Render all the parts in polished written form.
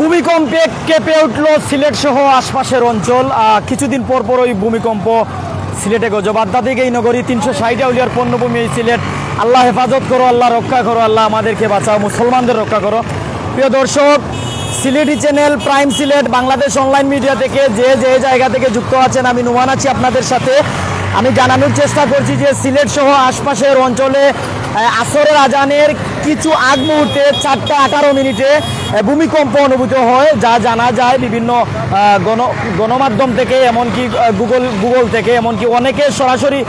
ভূমিকম্পে কেঁপে উঠল সিলেট সহ আশপাশের অঞ্চল। কিছুদিন পর পর ওই ভূমিকম্প সিলেটে গজব। আধ্যাত্মিক এই নগরী 360 আউলিয়ার পণ্যভূমি এই সিলেট। আল্লাহ হেফাজত করো, আল্লাহ রক্ষা করো, আল্লাহ আমাদেরকে বাঁচাও, মুসলমানদের রক্ষা করো। প্রিয় দর্শক, Sylheti channel prime Sylhet Bangladesh online media থেকে যে যে জায়গা থেকে যুক্ত আছেন, আমি নুমান আছি আপনাদের সাথে। আমি জানানোর চেষ্টা করছি যে সিলেট সহ আশপাশের অঞ্চলে আসরের আজানের কিছু আগ মুহূর্তে 4:18 ভূমিকম্প অনুভূত হয়, যা জানা যায় বিভিন্ন গণমাধ্যম থেকে, এমনকি গুগল থেকে, এমনকি অনেকে সরাসরি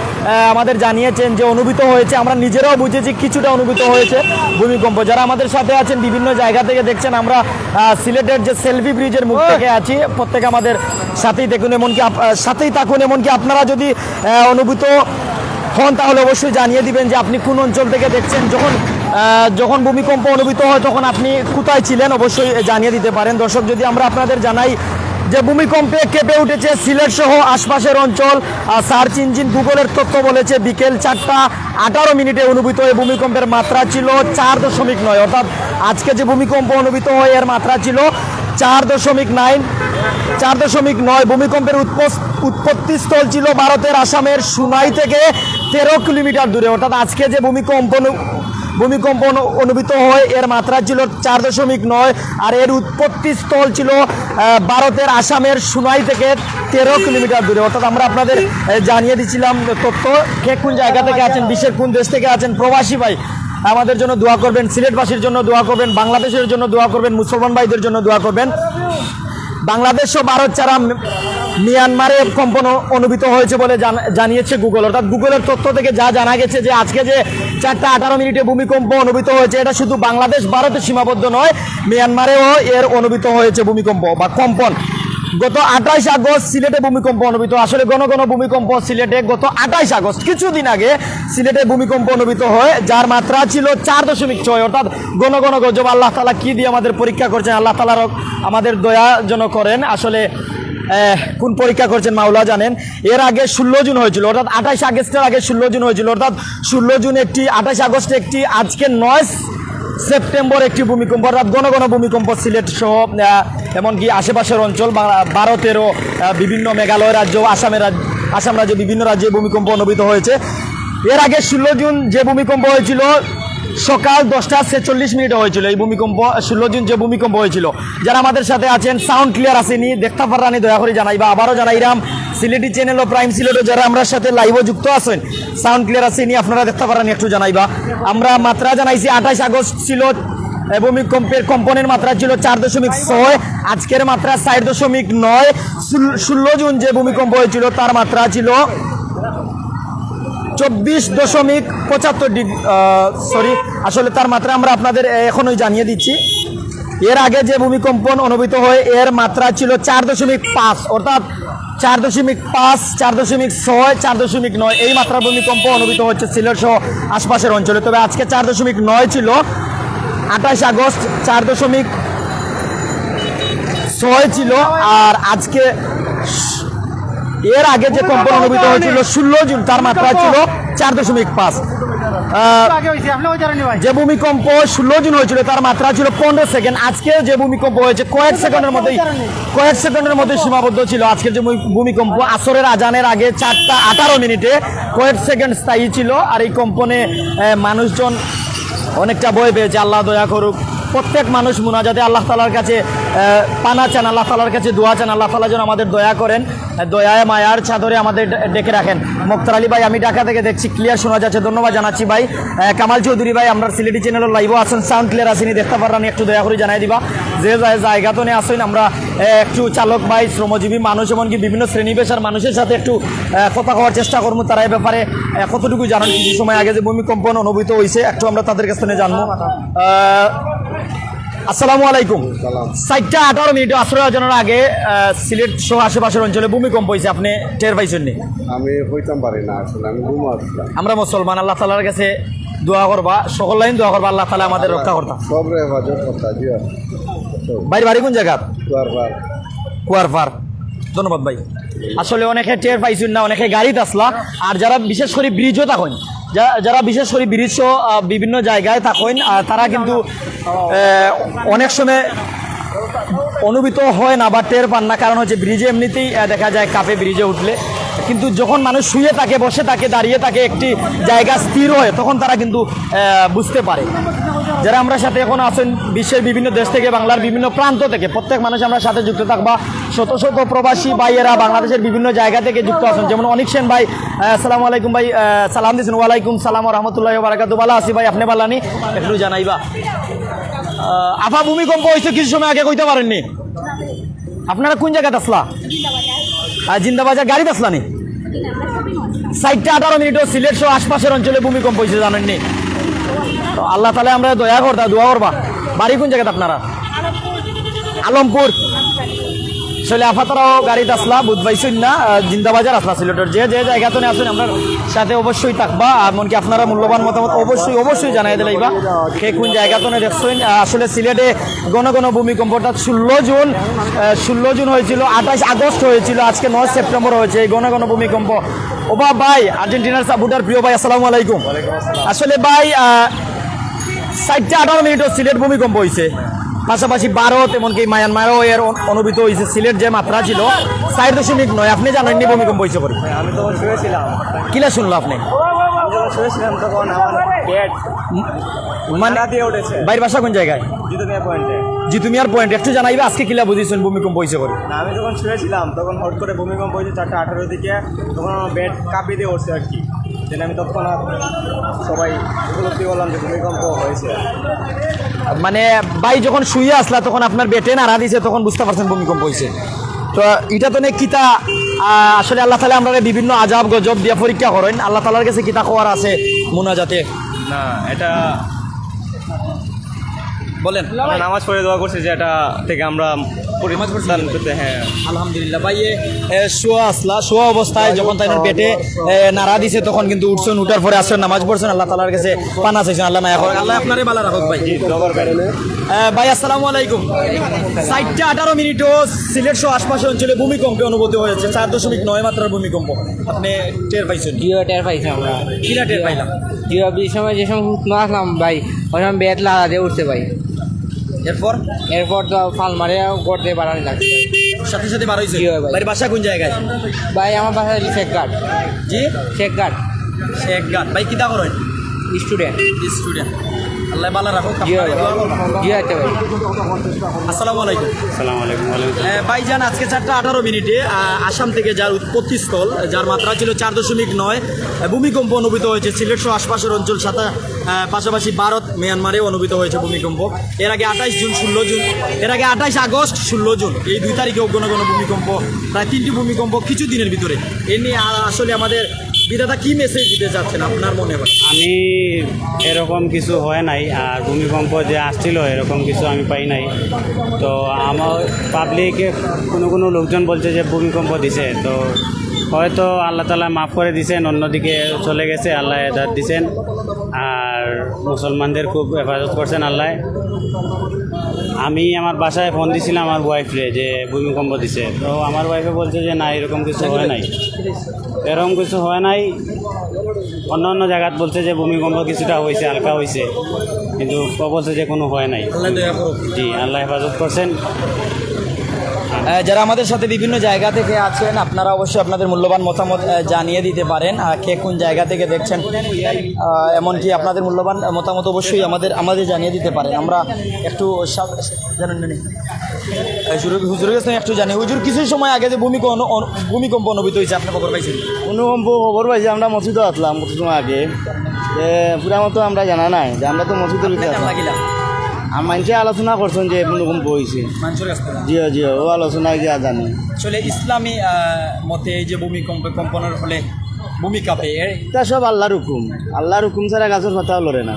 আমাদের জানিয়েছেন যে অনুভূত হয়েছে। আমরা নিজেরাও বুঝেছি কিছুটা অনুভূত হয়েছে ভূমিকম্প। যারা আমাদের সাথে আছেন বিভিন্ন জায়গা থেকে দেখছেন, আমরা সিলেটের যে সেলফি ব্রিজের মুখ থেকে আছি, প্রত্যেকে আমাদের সাথেই দেখুন, সাথেই থাকুন। এমনকি আপনারা যদি অনুভূত হন তাহলে অবশ্যই জানিয়ে দিবেন যে আপনি কোন অঞ্চল থেকে দেখছেন। যখন ভূমিকম্প অনুভূত হয় তখন আপনি কোথায় ছিলেন, অবশ্যই জানিয়ে দিতে পারেন। দর্শক, যদি আমরা আপনাদের জানাই যে ভূমিকম্পে কেঁপে উঠেছে সিলেট সহ আশপাশের অঞ্চল। সার্চ ইঞ্জিন গুগলের তথ্য বলেছে বিকেল 4:18 অনুভূত এই ভূমিকম্পের মাত্রা ছিল 4.9। অর্থাৎ আজকে যে ভূমিকম্প অনুভূত হয় এর মাত্রা ছিল 4.9। ভূমিকম্পের উৎপত্তি স্থল ছিল ভারতের আসামের সুনাই থেকে 13 কিলোমিটার দূরে। অর্থাৎ আজকে যে ভূমিকম্প অনুভূত হয় এর মাত্রা ছিল 4.9, আর এর উৎপত্তি স্থল ছিল ভারতের আসামের সুনাই থেকে 13 কিলোমিটার দূরে। অর্থাৎ আমরা আপনাদের জানিয়ে দিচ্ছিলাম তথ্য। কে কোন জায়গা থেকে আছেন, বিশ্বের কোন দেশ থেকে আছেন, প্রবাসী ভাই আমাদের জন্য দোয়া করবেন, সিলেটবাসীর জন্য দোয়া করবেন, বাংলাদেশের জন্য দোয়া করবেন, মুসলমান ভাইদের জন্য দোয়া করবেন। বাংলাদেশ ও ভারত ছাড়া মিয়ানমারে কম্পন অনুভূত হয়েছে বলে জানিয়েছে গুগল। অর্থাৎ গুগলের তথ্য থেকে যা জানা গেছে যে আজকে যে 4:18 ভূমিকম্প অনুভূত হয়েছে, এটা শুধু বাংলাদেশ ভারতে সীমাবদ্ধ নয়, মিয়ানমারেও এর অনুভূত হয়েছে ভূমিকম্প বা কম্পন। গত 28 আগস্ট সিলেটে ভূমিকম্প অনুভূত। আসলে ঘন ভূমিকম্প সিলেটে গত 28 আগস্ট কিছুদিন আগে সিলেটে ভূমিকম্প অনুভূত হয়, যার মাত্রা ছিল 4.6। অর্থাৎ ঘন গজব। আল্লাহ তাআলা কি দিয়ে আমাদের পরীক্ষা করছেন, আল্লাহ তাআলা আমাদের দয়া যেন করেন। আসলে কোন পরীক্ষা করছেন মাওলা জানেন। এর আগে 16 জুন হয়েছিল, অর্থাৎ 28 আগস্টের আগে 16 জুন হয়েছিল। অর্থাৎ 16 জুন একটি, 28 আগস্ট একটি, আজকে 9 সেপ্টেম্বর একটি ভূমিকম্প। অর্থাৎ ঘন ভূমিকম্প সিলেট সহ এমনকি আশেপাশের অঞ্চল, ভারতেরও বিভিন্ন মেঘালয় রাজ্য, আসাম রাজ্য, বিভিন্ন রাজ্যে ভূমিকম্প অনুভূত হয়েছে। এর আগে 16 জুন যে ভূমিকম্প হয়েছিল সকাল 10:46 হয়েছিল এই ভূমিকম্প। 16 জুন যে ভূমিকম্প হয়েছিল, যারা আমাদের সাথে আছেন সাউন্ড ক্লিয়ার আসেনি, দেখতে পারানি দয়া করে জানাইবা। আবারও জানাইরাম, সিলেটি চ্যানেল ও প্রাইম সিলেটও যারা আমরা সাথে লাইভও যুক্ত আছেন, সাউন্ড ক্লিয়ার আসেনি, আপনারা দেখতে পারানি একটু জানাইবা। আমরা মাত্রা জানাইছি 28 আগস্ট ছিল ভূমিকম্পের কম্পনের মাত্রা ছিল 4.6, আজকের মাত্রা 4.9। 16 জুন যে ভূমিকম্প হয়েছিল তার মাত্রা ছিল 24.75 আসলে তার মাত্রা আমরা আপনাদের এখনই জানিয়ে দিচ্ছি। এর আগে যে ভূমিকম্প অনুভূত হয় এর মাত্রা ছিল 4.5। অর্থাৎ 4.5, 4.6, 4.9 এই মাত্রার ভূমিকম্প অনুভূত হচ্ছে সিলেট সহ আশপাশের অঞ্চলে। তবে আজকে 4.9 ছিল 28 আগস্ট, 4.6 ছিল। আর আজকে এর আগে যে কম্পন অনুভূত হয়েছিল 16 জুন, তার মাত্রা ছিল 4.5। যে ভূমিকম্প 16 জুন হয়েছিল তার মাত্রা ছিল 15 সেকেন্ড। আজকে যে ভূমিকম্প হয়েছে কয়েক সেকেন্ডের মধ্যে সীমাবদ্ধ ছিল। আজকের যে ভূমিকম্প আসরের আজানের আগে 4:18 কয়েক সেকেন্ড স্থায়ী ছিল। আর এই কম্পনে মানুষজন অনেকটা ভয় পেয়েছে। আল্লাহ দয়া করুক, প্রত্যেক মানুষ মুনাজাতে আল্লাহ তাআলার কাছে পানা চান, আল্লাহ তাআলার কাছে দোয়া চান, আল্লাহ তাআলা যেন আমাদের দয়া করেন, দয়ায় মায়ার চাদরে আমাদের ডেকে রাখেন। মুক্তার আলী ভাই, আমি ঢাকা থেকে দেখছি, ক্লিয়ার শোনা যাচ্ছে, ধন্যবাদ জানাচ্ছি ভাই। কামাল চৌধুরী ভাই, আমরা সিলেটি চ্যানেলের লাইভও আছেন, সাউন্ড ক্লিয়ার আসেনি, দেখতে পারেন, একটু দয়া করে জানাই দিবা। যে জায়গা তো নিয়ে আসেন, আমরা একটু চালক ভাই, শ্রমজীবী মানুষ, এমনকি বিভিন্ন শ্রেণী পেশার মানুষের সাথে একটু কথা কওয়ার চেষ্টা করবো। তারা এই ব্যাপারে কতটুকু জানেন, কিছু সময় আগে যে ভূমিকম্প অনুভূত হয়েছে একটু আমরা তাদের কাছ থেকে জানবো। আসসালামু আলাইকুম। 4:18 আসরের আজানের আগে সিলেট সহ আশেপাশের অঞ্চলে ভূমিকম্প হয়েছে, আপনি টের পাইছেন নি? আমি হইতাম পারি না, আসলে আমি ঘুমাচ্ছিলাম। আমরা মুসলমান, আল্লাহ তাআলার কাছে দোয়া করবা, সকল লাইন দোয়া করবা, আল্লাহ তাআলা আমাদের রক্ষা করতা। সব রে হেফাজত করতা দিও। বাড়ি কোন জায়গা? কুয়ারপাড়। ধন্যবাদ ভাই। আসলে অনেকে টের পাইছেন না, অনেকে গাড়িতে আসলা। আর যারা বিশেষ করে ব্রিজও থাকেন, যারা বিশেষ করে ব্রিজও বিভিন্ন জায়গায় থাকেন, তারা কিন্তু অনেক সময় অনুভূত হয় না বা টের পান না, কারণ হচ্ছে ব্রিজে এমনিতেই দেখা যায় কাঁপে ব্রিজে উঠলে, কিন্তু যখন মানুষ শুয়ে থাকে, বসে থাকে, দাঁড়িয়ে থাকে, একটি জায়গা স্থির হয়, তখন তারা কিন্তু বুঝতে পারে। যারা আমরা সাথে এখন আছেন বিশ্বের বিভিন্ন দেশ থেকে, বাংলার বিভিন্ন প্রান্ত থেকে, প্রত্যেক মানুষ আমরা সাথে যুক্ত থাকবা। শত শত প্রবাসী ভাইয়েরা বাংলাদেশের বিভিন্ন জায়গা থেকে যুক্ত আছেন, যেমন অনিক সেন ভাই, আসসালামু আলাইকুম ভাই, সালাম দিয়েছেন। ওয়ালাইকুম সালাম রহমতুল্লাহ বারাকাতু। ভালো আছি ভাই, আপনি ভালো নি? একটু জানাইবা। আফা ভূমিকম্প হয়েছে কিছু সময় আগে, কইতে পারেননি? আপনারা কোন জায়গাতে আসলা? জিন্দাবাজার গাড়িতে আসলা নি? 4:18 মিনিটও সিলেট সহ আশপাশের অঞ্চলে ভূমিকম্প হয়েছে, জানেননি? তো আল্লাহ তাহলে আমরা দয়া করতা, দোয়া করবা। বাড়ি কোন জায়গাতে আপনারা? আলমপুর। আসলে আফাতারাও গাড়িতে আসলা, বুধ পাইছেন না, জিন্দাবাজার আসলা সিলেটের যে যে জায়গাতে আসেন আমরা সাথে অবশ্যই থাকবা। এমনকি আপনারা মূল্যবান মতামত অবশ্যই অবশ্যই জানাই দিলাইবা কে কোন জায়গাতে দেখছেন। আসলে সিলেটে ঘন ঘন ভূমিকম্পটা 16 জুন হয়েছিল, 28 আগস্ট হয়েছিল, আজকে 9 সেপ্টেম্বর হয়েছে। এই ঘন ঘন ভূমিকম্প। ওবা ভাই, আর্জেন্টিনার সাপোর্টার প্রিয় ভাই, আসসালামু আলাইকুম। আসলে ভাই 4:18 মিনিটও সিলেট ভূমিকম্প হয়েছে, পাশাপাশি ভারত এমনকি মায়ানমারও এর অনুভূত হয়েছে। সিলেট যে মাত্রা ছিল 4.9, আপনি জানেননি ভূমিকম্প হয়েছে করে? আমি তখন শুয়েছিলাম। কিলা শুনলো আপনি? আমি যখন শুয়েছিলাম তখন আমার পেট মানে দিয়ে উঠেছে। বাইর বাসা কোন জায়গায়? জিতুমিয়া পয়েন্টে। জিতুমিয়ার পয়েন্ট। একটু জানাইবে আজকে কিলা বুঝেছেন ভূমিকম্প হয়েছে করে? না, আমি যখন শুয়েছিলাম তখন হট করে ভূমিকম্প হয়েছে 4:18 দিকে, তখন আমার বেড কাঁপিয়ে দিয়ে উঠছে আর কি। যেন আমি তৎক্ষণাৎ সবাই উপলব্ধি করলাম যে ভূমিকম্প হয়েছে। মানে ভাই যখন শুয়ে আসলা তখন আপনার বেটে নাড়া দিছে, তখন বুঝতে পারছেন ভূমিকম্প হয়েছে। তো এটা তো নেই কিতা, আসলে আল্লাহ তালা আমরা বিভিন্ন আজাব গজব দিয়ে পরীক্ষা করেন। আল্লাহ তালার কাছে কিতা খোয়ার আছে মোনাজাতে? না, এটা বলেন। আমরা নামাজ পড়ে দোয়া করছি যে এটা থেকে আমরা পরিমাণ করতে। হ্যাঁ, আলহামদুলিল্লাহ ভাই, শোয়া অবস্থায় যখন তাই পেটে নাড়া দিছে তখন কিন্তু উঠছেন, উঠার পরে আসছেন, নামাজ পড়ছেন, আল্লাহ তালার কাছে পানা চাইছেন, আল্লাহ মায়া করেন, আল্লাহ আপনারে ভালো রাখুক ভাই। ভাই আসসালামু আলাইকুম। 4:18 মিনিটও সিলেট সহ আশপাশের অঞ্চলে ভূমিকম্পে অনুভূতি হয়েছে, 4.9 মাত্রার ভূমিকম্প। আপনি টের পাইছেন? জিও টের পাইছি আমরা। কিনা টের পাইলাম? জিও যে সময় শুকনো আসলাম ভাই, ওই সময় বেড লাগা দিয়ে উঠছে ভাই। এরপর তো ফাল মারে গড়তে বাড়ানি লাগছে সাথে সাথে বার হয়েছে। জি ভাই। বাড়ির বাসা কোন জায়গায়? ভাই। আমার বাসা শেখঘাট। জি, শেখঘাট। শেখঘাট। ভাই কিতা করেন? স্টুডেন্ট। স্টুডেন্ট। আল্লাহ ভালো রাখুক। জি ভাই। জি আচ্ছা ভাই। আসসালামু আলাইকুম। আসসালামু আলাইকুম। ভাইজান আজকে 4:18 মিনিটে আসাম থেকে যার উৎপত্তিস্থল, যার মাত্রা ছিল 4.9, ভূমিকম্প অনুভূত হয়েছে সিলেট সহ আশপাশের অঞ্চল, সাথে পাশাপাশি ভারত মায়ানমারে অনুভূত হয়েছে ভূমিকম্প। এর আগে 28 জুন, 16 জুন, এর আগে 28 আগস্ট, 16 জুন, এই 2 তারিখেও ঘন ঘন ভূমিকম্প, প্রায় 3টি ভূমিকম্প কিছু দিনের ভিতরে। এ নিয়ে আসলে আমাদের বিধাতা কি মেসেজ দিতে চাচ্ছেন আপনার মনে হয়? আমি এরকম কিছু হয় নাই, আর ভূমিকম্প যে আসছিল এরকম কিছু আমি পাই নাই। তো আমার পাবলিকে কোনো লোকজন বলছে যে ভূমিকম্প দিছে, তো হয়তো আল্লাহ তালা মাফ করে দিছেন, অন্যদিকে চলে গেছে, আল্লাহ হেদায়েত দিছেন, আর মুসলমানদের খুব হেফাজত করছেন আল্লাহ। আমি আমার বাসায় ফোন দিছিলাম আমার ওয়াইফরে যে ভূমিকম্প দিছে, তো আমার ওয়াইফে বলছে যে না, এরকম কিছু হয় নাই, এরকম কিছু হয় নাই। অন্য অন্য জায়গাত বলছে যে ভূমিকম্প কিছুটা হয়েছে, হালকা হয়েছে, কিন্তু বলছে যে কোনো হয় নাই। আল্লাহ দয়া করুক। জি, আল্লাহ হেফাজত করছেন। যারা আমাদের সাথে বিভিন্ন জায়গা থেকে আছেন, আপনারা অবশ্যই আপনাদের মূল্যবান মতামত জানিয়ে দিতে পারেন, কে কোন জায়গা থেকে দেখছেন, এমনকি আপনাদের মূল্যবান মতামত অবশ্যই আমাদের জানিয়ে দিতে পারেন। আমরা একটু জানেন না হুজুরের কাছে একটু জানি। হুজুর, কিছু সময় আগে যে ভূমিকম্প অনুভূত হয়েছে, আপনি খবর পাইছেন? ভূমিকম্প খবর পাইছি, আমরা মসজিদে আসলাম কিছু সময় আগে, পুরা মতো আমরা জানা নাই যে আমরা তো মসজিদের ভিতরে আসলাম। লাগিলা আর মানুষে আলোচনা করছেন যে ভূমিকম্প হয়েছে। মানুষের কাছ থেকে জিও জিও ও আলোচনা গিয়া জানি। আসলে ইসলামী মতে এই যে কম্পনের ফলে ভূমি কাঁপে, তা সব আল্লাহর হুকুম, আল্লাহর হুকুম ছাড়া গাছের পাতাও লড়ে না,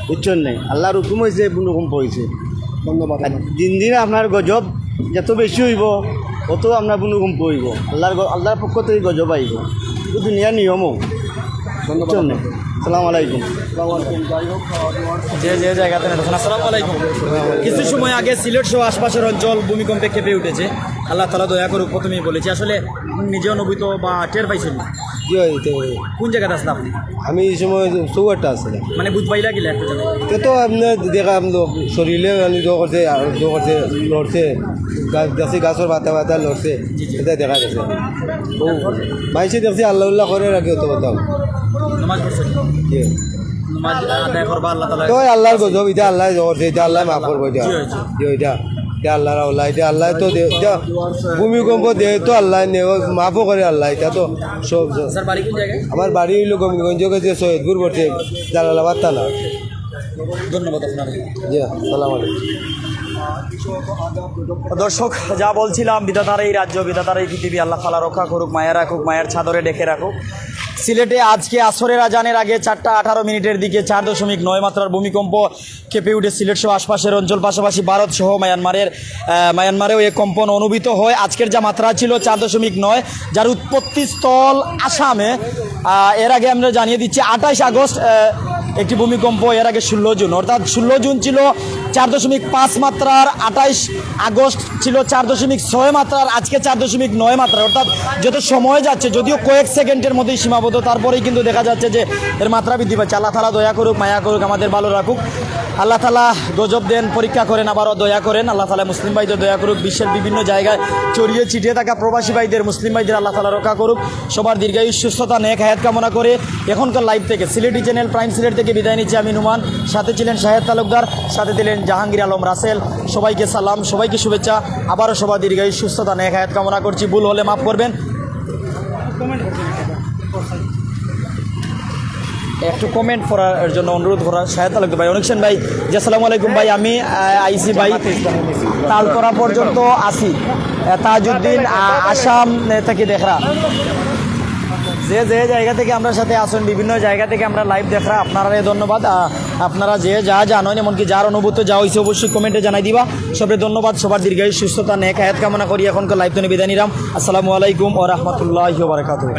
বুঝছেন নাই? আল্লাহর হুকুম হয়েছে ভূমিকম্প হয়েছে। ধন্যবাদ। দিন দিন আপনার গজব যত বেশি হইব অত আপনার ভূমিকম্প হইব, আল্লাহর পক্ষ থেকে গজব আইব, তো দুনিয়ার নিয়মও, বুঝছেন নাই? আসসালামু আলাইকুম। যে যে জায়গাতে দেখেন। আসসালামু আলাইকুম। কিছু সময় আগে সিলেট সহ আশপাশের অঞ্চল ভূমিকম্পে কেঁপে উঠেছে, আল্লাহ তালা দয়া করুক। প্রথমেই বলেছি আসলে নিজে অনুভূত বা টের পাইছেন না? জি হইতে কোন জায়গাতে আসলে আপনি আমি এই সময় চৌহাট্টা আসছিলাম মানে বুধ পাইলা গেলে একটা জায়গায় তো তো আপনার দেখা শরীরে করছে লড়ছে দেখছি গাছের পাতা পাতা লড়ছে এটা দেখা গেছে ও মাইসে দেখছি আল্লাহ উল্লাহ করে রাখি অত কথা নামাজ পড়ছেন নামাজ আদায় করবা আল্লাহ তাআলা তো আল্লাহর গজব এটা আল্লাহ করছে এটা আল্লাহ মাফ করবো এটা এটা এটা আল্লাহর আল্লাহ এটা আল্লাহ তো এটা ভূমিকম্প দেয় তো আল্লাহ মাফও করে আল্লাহ এটা তো সব স্যার বাড়ি কোন জায়গায় আমার বাড়ি হইল গোবিন্দগঞ্জ যে সৈয়দপুর পড়ছে জালালাবাদ থানা ধন্যবাদ আপনাকে জি সালাম আলাইকুম দর্শক যা বলছিলাম বিধাতার এই রাজ্য বিধাতার এই পৃথিবী আল্লাহ তাআলা রক্ষা করুক মায়া রাখুক মায়ের ছাদরে ডেকে রাখুক সিলেটে আজকে আসরের আজানের আগে 4:18 দিকে 4.9 মাত্রার ভূমিকম্প কেঁপে উঠে সিলেট সহ আশপাশের অঞ্চল পাশাপাশি ভারত সহ মায়ানমারেও এই কম্পন অনুভূত হয় আজকের যা মাত্রা ছিল 4.9 যার উৎপত্তি স্থল আসামে এর আগে আমরা জানিয়ে দিচ্ছি 28 আগস্ট একটি ভূমিকম্প এর আগে 16 জুন অর্থাৎ 16 জুন ছিল 4.5 মাত্রার 28 আগস্ট ছিল 4.6 মাত্রার আজকে 4.9 মাত্রা অর্থাৎ যত সময় যাচ্ছে যদিও কয়েক সেকেন্ডের মধ্যেই সীমাবদ্ধ তারপরেই কিন্তু দেখা যাচ্ছে যে এর মাত্রা বৃদ্ধি পাচ্ছে আল্লাহ তাআলা দয়া করুক মায়া করুক আমাদের ভালো রাখুক আল্লাহ তাআলা গজব দেন পরীক্ষা করেন আবারও দয়া করেন আল্লাহ তাআলা মুসলিম ভাইদের দয়া করুক বিশ্বের বিভিন্ন জায়গায় ছড়িয়ে ছিটিয়ে থাকা প্রবাসী ভাইদের মুসলিম ভাইদের আল্লাহ তাআলা রক্ষা করুক সবার দীর্ঘায়ু সুস্থতা নেক হায়াত কামনা করে এখনকার লাইভ থেকে সিলেটি চ্যানেল প্রাইম সিলেট থেকে বিদায় নিচ্ছি আমি নুমান সাথে ছিলেন শাহেদ তালুকদার সাথে দিলেন জাহাঙ্গীর আলম রাসেল সবাইকে সালাম সবাইকে শুভেচ্ছা আবারও সবার দীর্ঘায়ু সুস্থতা নেক হায়াত কামনা করছি ভুল হলে মাফ করবেন একটু কমেন্ট করার জন্য অনুরোধ করা শাহেদ তালুকদার ভাই অনেকছেন ভাই জি আসসালামু আলাইকুম ভাই আমি আইসি ভাই তালতরা পর্যন্ত আসি তাজউদ্দিন আসাম থেকে দেখরা যে যে জায়গা থেকে আমরা সাথে আসুন বিভিন্ন জায়গা থেকে আমরা লাইভ দেখরা আপনারা ধন্যবাদ আপনারা যে যা জানেন এমনকি যার অনুভূত যা হয়েছে অবশ্যই কমেন্টে জানাই দিবা সবাই ধন্যবাদ সবার দীর্ঘায়ু সুস্থতা নেক হায়াত কামনা করি এখনকার লাইভ তো বিদায় নিলাম আসসালামু আলাইকুম ওয়া রাহমাতুল্লাহি ওয়া বারাকাতুহু